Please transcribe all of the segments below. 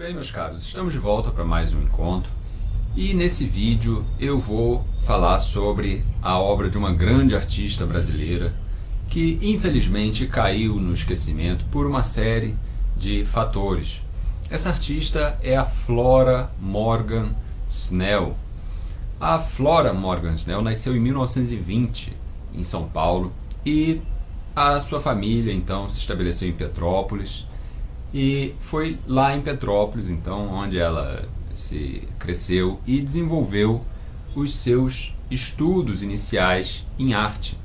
bem, meus caros? Estamos de volta para mais um encontro e nesse vídeo eu vou falar sobre a obra de uma grande artista brasileira que infelizmente caiu no esquecimento por uma série de fatores. Essa artista é a Flora Morgan Snell. A Flora Morgan Snell nasceu em 1920 em São Paulo e a sua família então se estabeleceu em Petrópolis. E foi lá em Petrópolis, então, onde ela se cresceu e desenvolveu os seus estudos iniciais em arte.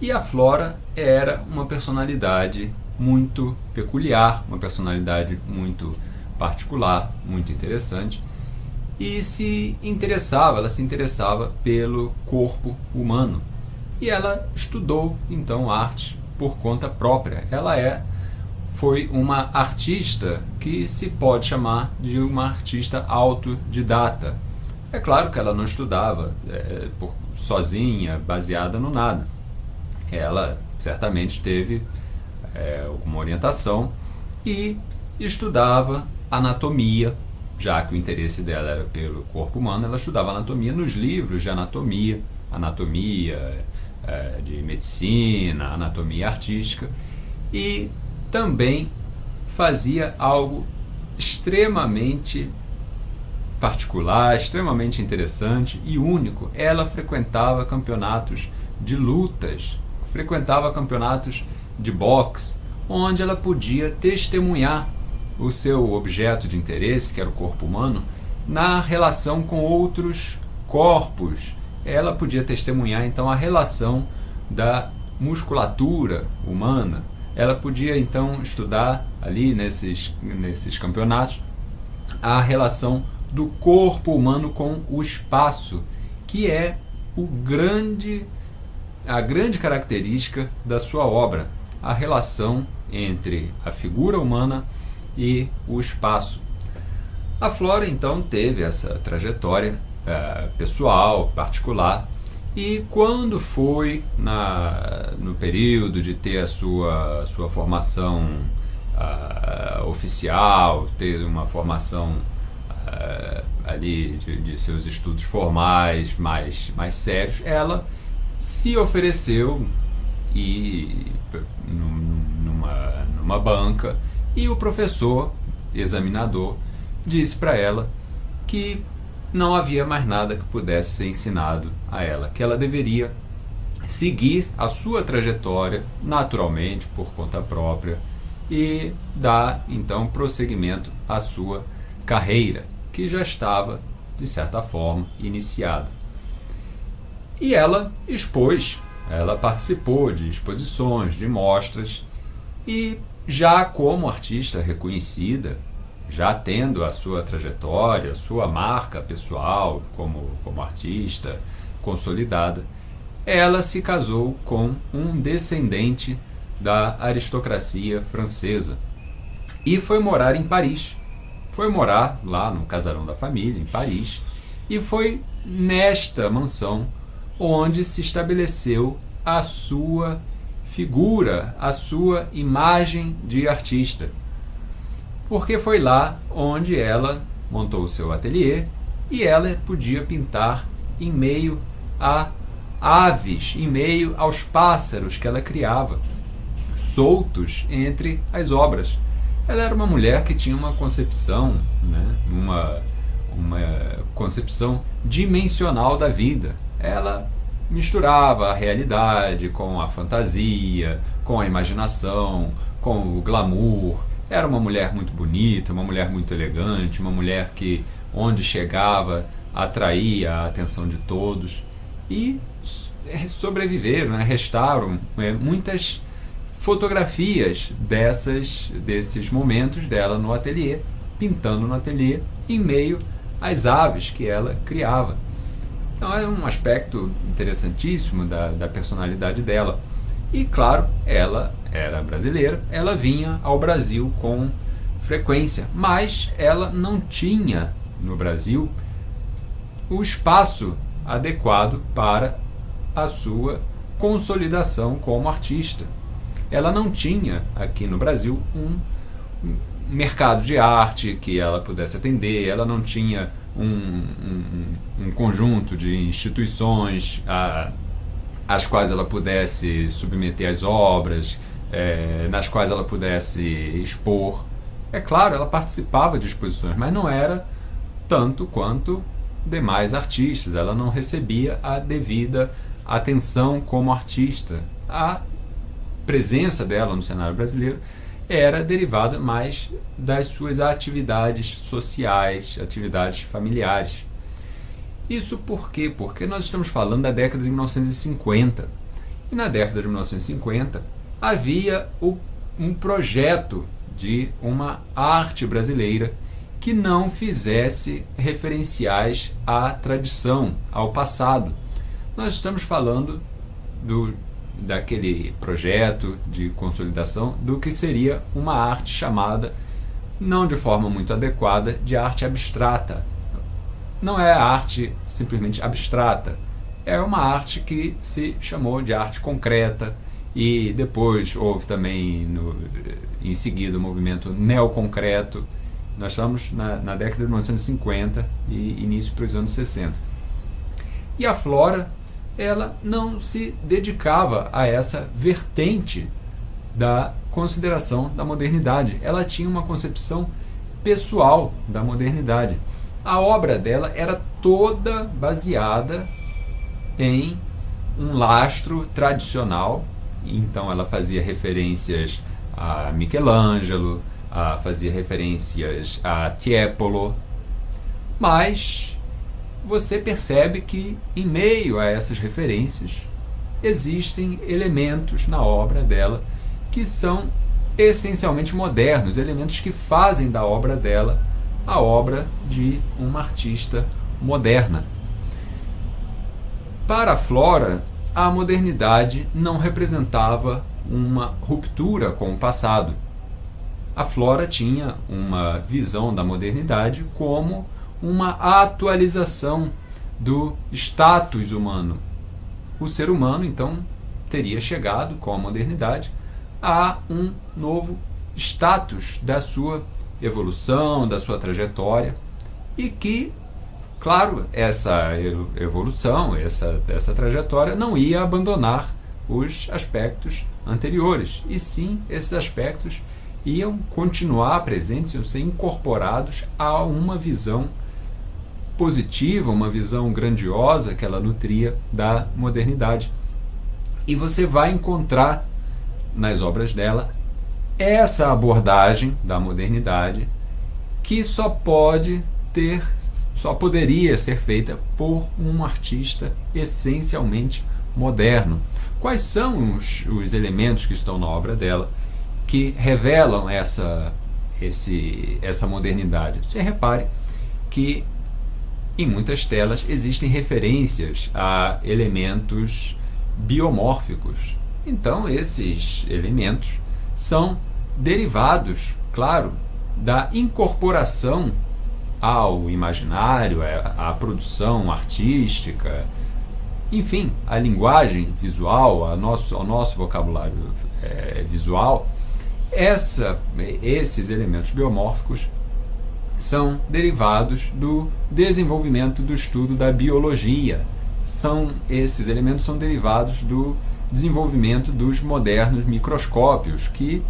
E a Flora era uma personalidade muito peculiar, uma personalidade muito particular, muito interessante, e ela se interessava pelo corpo humano. E ela estudou, então, arte por conta própria. Foi uma artista que se pode chamar de uma artista autodidata. É claro que ela não estudava sozinha, baseada no nada. Ela certamente teve alguma orientação e estudava anatomia, já que o interesse dela era pelo corpo humano. Ela estudava anatomia nos livros de anatomia de medicina, anatomia artística, e também fazia algo extremamente particular, extremamente interessante e único. Ela frequentava campeonatos de lutas, frequentava campeonatos de boxe, onde ela podia testemunhar o seu objeto de interesse, que era o corpo humano, na relação com outros corpos. Ela podia testemunhar então a relação da musculatura humana. Ela podia então estudar ali nesses campeonatos a relação do corpo humano com o espaço, que é a grande característica da sua obra, a relação entre a figura humana e o espaço. A Flora então teve essa trajetória pessoal, particular. E quando foi no período de ter a sua formação oficial, ter uma formação ali de seus estudos formais mais sérios, ela se ofereceu numa banca, e o professor examinador disse para ela que não havia mais nada que pudesse ser ensinado a ela, que ela deveria seguir a sua trajetória naturalmente, por conta própria, e dar então prosseguimento à sua carreira, que já estava, de certa forma, iniciada. E ela ela participou de exposições, de mostras, e já como artista reconhecida, já tendo a sua trajetória, a sua marca pessoal como artista consolidada, ela se casou com um descendente da aristocracia francesa e foi morar em Paris. Foi morar lá no casarão da família, em Paris, e foi nesta mansão onde se estabeleceu a sua figura, a sua imagem de artista. Porque foi lá onde ela montou o seu ateliê e ela podia pintar em meio a aves, em meio aos pássaros que ela criava, soltos entre as obras. Ela era uma mulher que tinha uma concepção, uma concepção dimensional da vida. Ela misturava a realidade com a fantasia, com a imaginação, com o glamour. Era uma mulher muito bonita, uma mulher muito elegante, uma mulher que, onde chegava, atraía a atenção de todos. E sobreviveram, restaram muitas fotografias desses momentos dela no ateliê, pintando no ateliê, em meio às aves que ela criava. Então é um aspecto interessantíssimo da personalidade dela. E claro, ela era brasileira, ela vinha ao Brasil com frequência, mas ela não tinha no Brasil o espaço adequado para a sua consolidação como artista. Ela não tinha aqui no Brasil mercado de arte que ela pudesse atender, ela não tinha um conjunto de instituições às quais ela pudesse submeter as obras, nas quais ela pudesse expor. É claro, ela participava de exposições, mas não era tanto quanto demais artistas. Ela não recebia a devida atenção como artista. A presença dela no cenário brasileiro era derivada mais das suas atividades sociais, atividades familiares. Isso por quê? Porque nós estamos falando da década de 1950. E na década de 1950 havia um projeto de uma arte brasileira que não fizesse referenciais à tradição, ao passado. Nós estamos falando daquele projeto de consolidação do que seria uma arte chamada, não de forma muito adequada, de arte abstrata. Não é arte simplesmente abstrata, é uma arte que se chamou de arte concreta, e depois houve também, em seguida, o movimento neoconcreto. Nós estamos na década de 1950 e início para os anos 60. E a Flora, ela não se dedicava a essa vertente da consideração da modernidade. Ela tinha uma concepção pessoal da modernidade. A obra dela era toda baseada em um lastro tradicional. Então ela fazia referências a Michelangelo, fazia referências a Tiepolo, mas você percebe que, em meio a essas referências, existem elementos na obra dela que são essencialmente modernos, elementos que fazem da obra dela a obra de uma artista moderna. Para a Flora, a modernidade não representava uma ruptura com o passado. A Flora tinha uma visão da modernidade como uma atualização do status humano. O ser humano, então, teria chegado com a modernidade a um novo status da sua evolução, da sua trajetória, e que, claro, essa evolução, essa trajetória não ia abandonar os aspectos anteriores, e sim, esses aspectos iam continuar presentes, iam ser incorporados a uma visão positiva, uma visão grandiosa que ela nutria da modernidade. E você vai encontrar nas obras dela essa abordagem da modernidade que só poderia ser feita por um artista essencialmente moderno. Quais são os elementos que estão na obra dela que revelam essa modernidade? Você repare que em muitas telas existem referências a elementos biomórficos. Então esses elementos são derivados, claro, da incorporação ao imaginário, à produção artística, enfim, à linguagem visual, ao nosso vocabulário visual. Esses elementos biomórficos são derivados do desenvolvimento do estudo da biologia. Esses elementos são derivados do desenvolvimento dos modernos microscópios, que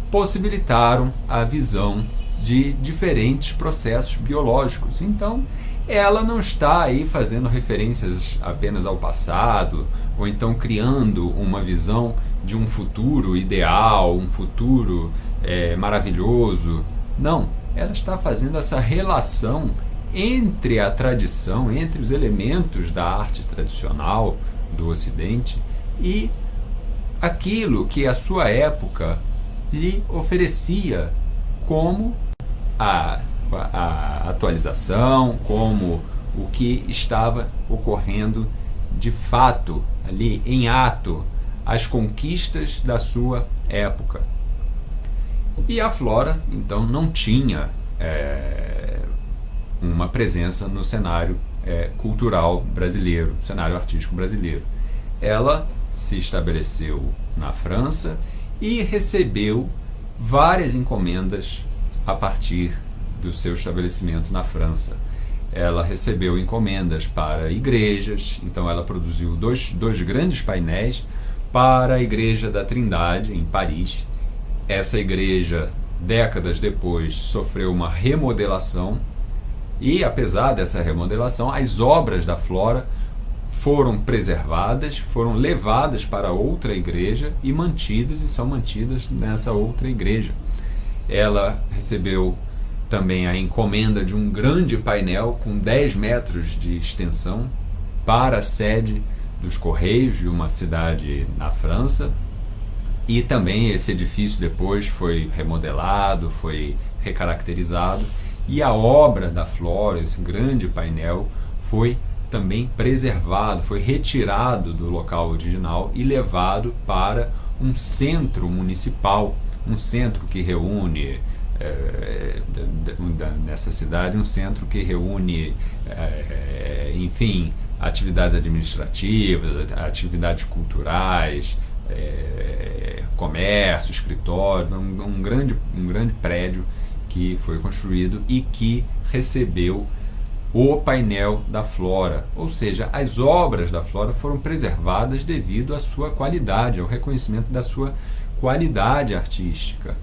possibilitaram a visão de diferentes processos biológicos. Então, ela não está aí fazendo referências apenas ao passado, ou então criando uma visão de um futuro ideal, um futuro maravilhoso. Não, ela está fazendo essa relação entre a tradição, entre os elementos da arte tradicional do Ocidente e aquilo que a sua época lhe oferecia como a atualização, como o que estava ocorrendo de fato, ali em ato, as conquistas da sua época. E a Flora, então, não tinha uma presença no cenário cultural brasileiro, cenário artístico brasileiro. Ela se estabeleceu na França e recebeu várias encomendas a partir do seu estabelecimento na França. Ela recebeu encomendas para igrejas, então ela produziu dois grandes painéis para a Igreja da Trindade, em Paris. Essa igreja, décadas depois, sofreu uma remodelação e, apesar dessa remodelação, as obras da Flora foram preservadas, foram levadas para outra igreja e mantidas, e são mantidas nessa outra igreja. Ela recebeu também a encomenda de um grande painel com 10 metros de extensão para a sede dos Correios de uma cidade na França. E também esse edifício depois foi remodelado, foi recaracterizado, e a obra da Flora, esse grande painel, foi também preservado, foi retirado do local original e levado para um centro municipal, um centro que reúne nessa cidade, um centro que reúne, enfim, atividades administrativas, atividades culturais, comércio, escritório, um grande prédio que foi construído e que recebeu o painel da Flora, ou seja, as obras da Flora foram preservadas devido à sua qualidade, ao reconhecimento da sua qualidade artística.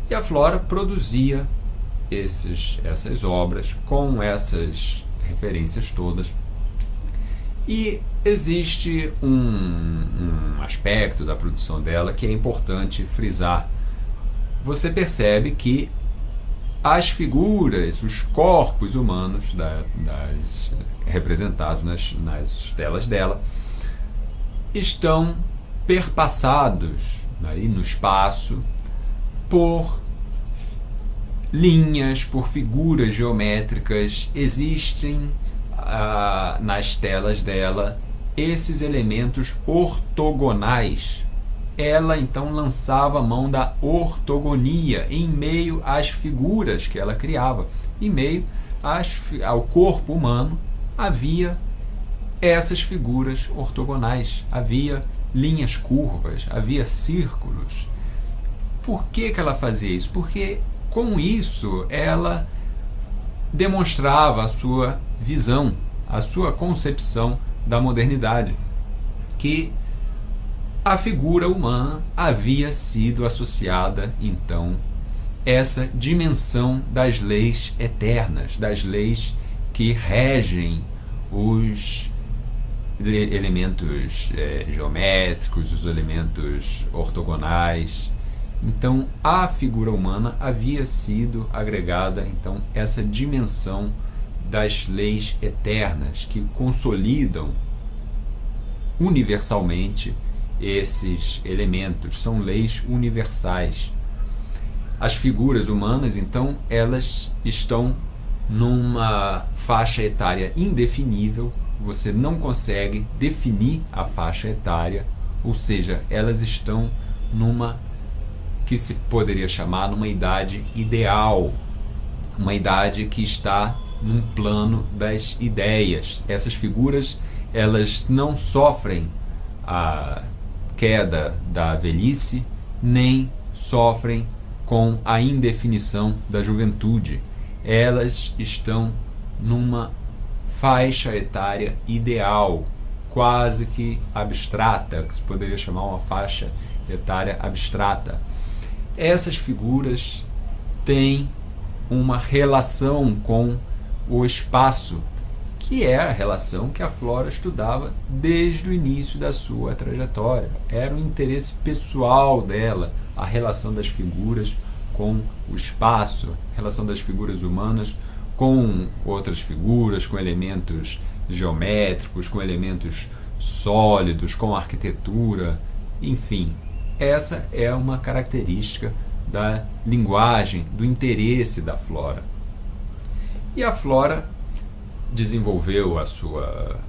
E a Flora produzia essas obras com essas referências todas. E existe um aspecto da produção dela que é importante frisar. Você percebe que as figuras, os corpos humanos representados nas telas dela estão perpassados aí no espaço por linhas, por figuras geométricas. Existem nas telas dela esses elementos ortogonais. Ela então lançava a mão da ortogonia em meio às figuras que ela criava. Em meio ao corpo humano havia essas figuras ortogonais, havia linhas curvas, havia círculos. Por que ela fazia isso? Porque com isso ela demonstrava a sua visão, a sua concepção da modernidade, que a figura humana havia sido associada, então, essa dimensão das leis eternas, das leis que regem os elementos geométricos, os elementos ortogonais. Então, à figura humana havia sido agregada, então, essa dimensão das leis eternas que consolidam universalmente esses elementos. São leis universais. As figuras humanas, então, elas estão numa faixa etária indefinível. Você não consegue definir a faixa etária, ou seja, elas estão numa que se poderia chamar numa idade ideal, uma idade que está num plano das ideias. Essas figuras, elas não sofrem a queda da velhice, nem sofrem com a indefinição da juventude. Elas estão numa faixa etária ideal, quase que abstrata, que se poderia chamar uma faixa etária abstrata. Essas figuras têm uma relação com o espaço, que é a relação que a Flora estudava desde o início da sua trajetória. Era um interesse pessoal dela, a relação das figuras com o espaço, a relação das figuras humanas com outras figuras, com elementos geométricos, com elementos sólidos, com arquitetura, enfim. Essa é uma característica da linguagem, do interesse da Flora. E a Flora desenvolveu a sua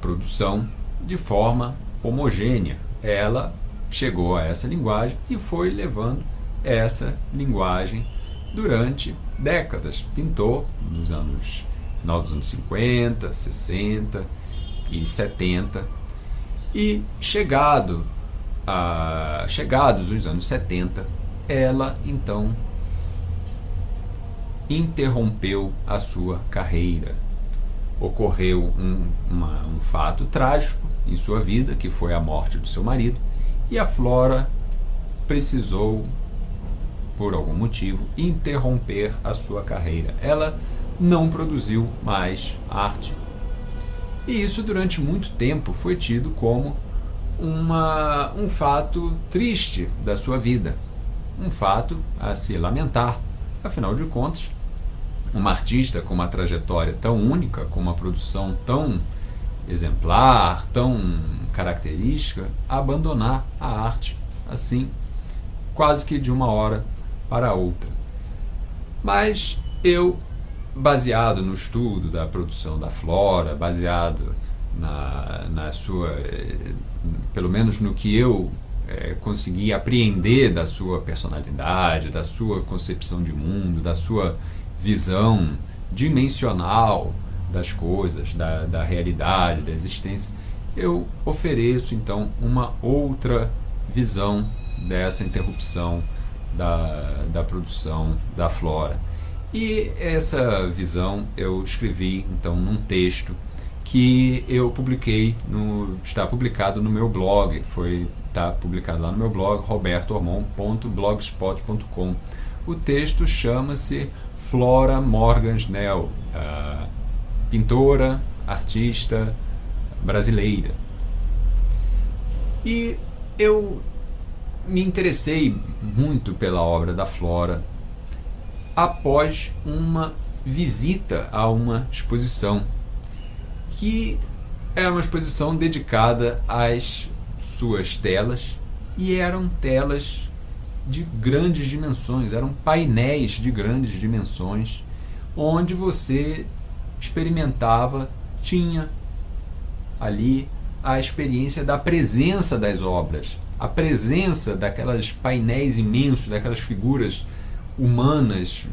produção de forma homogênea. Ela chegou a essa linguagem e foi levando essa linguagem durante décadas. Pintou final dos anos 50, 60 e 70, e chegados os anos 70, ela então interrompeu a sua carreira. Ocorreu um fato trágico em sua vida, que foi a morte do seu marido, e a Flora precisou, por algum motivo, interromper a sua carreira. Ela não produziu mais arte. E isso, durante muito tempo, foi tido como um fato triste da sua vida, um fato a se lamentar. Afinal de contas, uma artista com uma trajetória tão única, com uma produção tão exemplar, tão característica, abandonar a arte assim, quase que de uma hora para outra. Mas eu, baseado no estudo da produção da Flora, baseado na sua, pelo menos no que eu consegui apreender da sua personalidade, da sua concepção de mundo, da sua visão dimensional das coisas, da realidade, da existência, eu ofereço então uma outra visão dessa interrupção da produção da Flora. E essa visão eu escrevi então num texto que eu publiquei, está publicado no meu blog, está publicado lá no meu blog, robertoormond.blogspot.com. O texto chama-se Flora Morgan Snell, pintora, artista brasileira. E eu me interessei muito pela obra da Flora após uma visita a uma exposição, que era uma exposição dedicada às suas telas, e eram telas de grandes dimensões, eram painéis de grandes dimensões, onde você experimentava, tinha ali a experiência da presença das obras, a presença daquelas painéis imensos, daquelas figuras humanas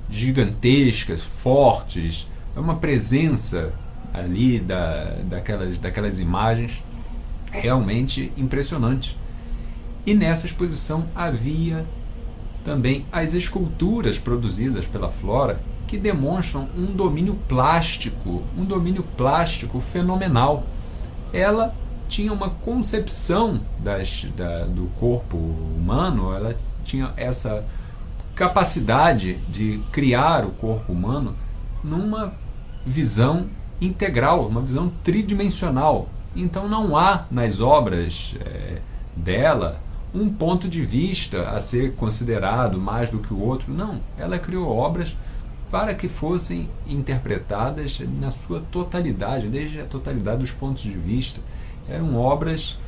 gigantescas, fortes, é uma presença ali daquelas imagens realmente impressionante. E nessa exposição havia também as esculturas produzidas pela Flora, que demonstram um domínio plástico fenomenal. Ela tinha uma concepção do corpo humano, ela tinha essa capacidade de criar o corpo humano numa visão integral, uma visão tridimensional. Então não há nas obras dela um ponto de vista a ser considerado mais do que o outro. Não, ela criou obras para que fossem interpretadas na sua totalidade, desde a totalidade dos pontos de vista. Eram obras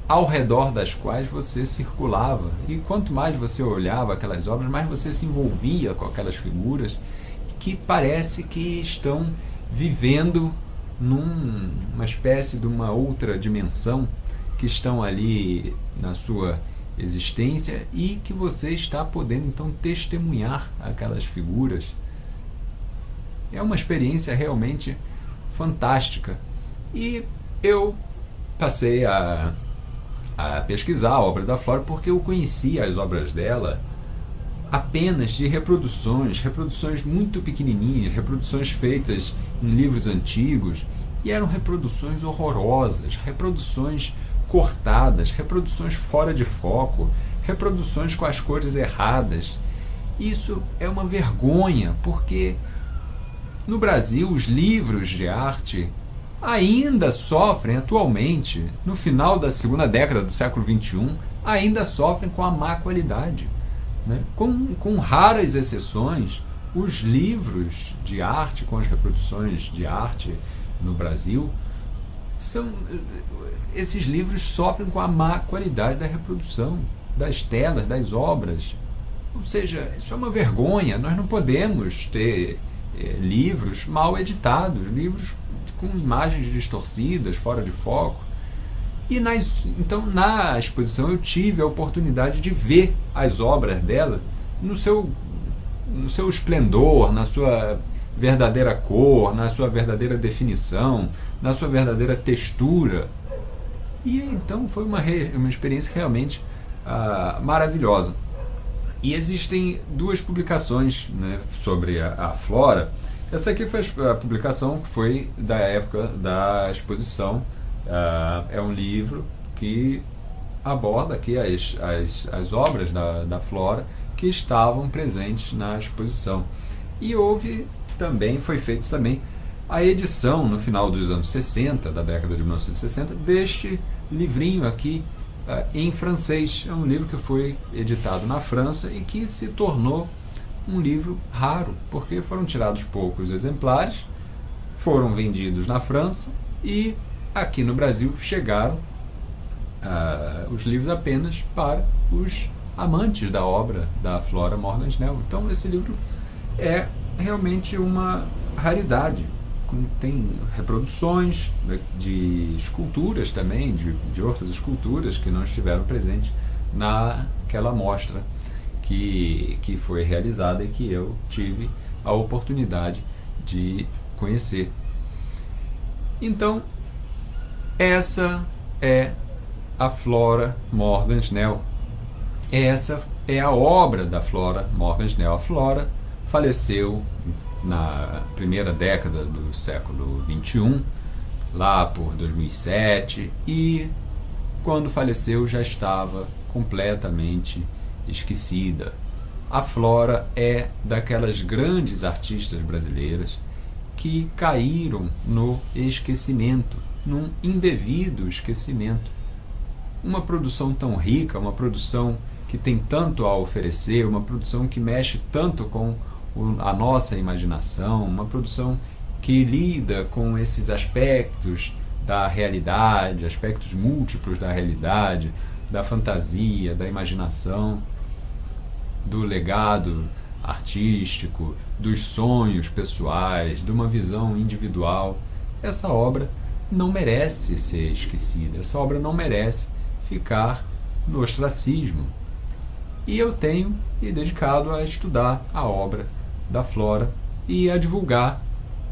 ao redor das quais você circulava, e quanto mais você olhava aquelas obras, mais você se envolvia com aquelas figuras que parece que estão vivendo numa espécie de uma outra dimensão, que estão ali na sua existência e que você está podendo então testemunhar aquelas figuras. É uma experiência realmente fantástica. E eu passei a pesquisar a obra da Flora, porque eu conhecia as obras dela apenas de reproduções muito pequenininhas, reproduções feitas em livros antigos, e eram reproduções horrorosas, reproduções cortadas, reproduções fora de foco, reproduções com as cores erradas. Isso é uma vergonha, porque no Brasil os livros de arte ainda sofrem atualmente, no final da segunda década do século XXI, ainda sofrem com a má qualidade, né? Com raras exceções, os livros de arte, com as reproduções de arte no Brasil, esses livros sofrem com a má qualidade da reprodução, das telas, das obras. Ou seja, isso é uma vergonha. Nós não podemos ter livros mal editados, livros com imagens distorcidas, fora de foco. E então na exposição eu tive a oportunidade de ver as obras dela no seu esplendor, na sua verdadeira cor, na sua verdadeira definição, na sua verdadeira textura. E então foi uma experiência realmente maravilhosa. E existem duas publicações, né, sobre a flora. Essa aqui foi a publicação que foi da época da exposição. É um livro que aborda aqui as obras da flora que estavam presentes na exposição. E foi feito também a edição no final dos anos 60, da década de 1960, deste livrinho aqui em francês. É um livro que foi editado na França e que se tornou um livro raro, porque foram tirados poucos exemplares, foram vendidos na França e aqui no Brasil chegaram os livros apenas para os amantes da obra da Flora Morgan Snell. Então esse livro é realmente uma raridade. Tem reproduções de esculturas também, de outras esculturas que não estiveram presentes naquela mostra que foi realizada e que eu tive a oportunidade de conhecer. Então, essa é a Flora Morgan Snell. Essa é a obra da Flora Morgan Snell. A Flora faleceu na primeira década do século XXI, lá por 2007, e quando faleceu já estava completamente esquecida. A Flora é daquelas grandes artistas brasileiras que caíram no esquecimento, num indevido esquecimento. Uma produção tão rica, uma produção que tem tanto a oferecer, uma produção que mexe tanto com a nossa imaginação, uma produção que lida com esses aspectos da realidade, aspectos múltiplos da realidade, da fantasia, da imaginação, do legado artístico, dos sonhos pessoais, de uma visão individual. Essa obra não merece ser esquecida, essa obra não merece ficar no ostracismo. E eu tenho me dedicado a estudar a obra da Flora e a divulgar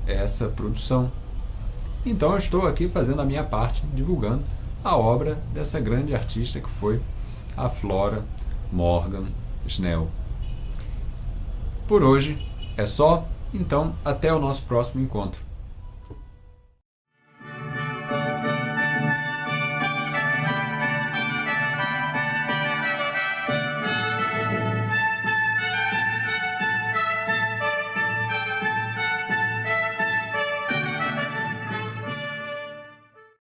essa produção. Então eu estou aqui fazendo a minha parte, divulgando a obra dessa grande artista que foi a Flora Morgan Snell. Por hoje é só, então até o nosso próximo encontro.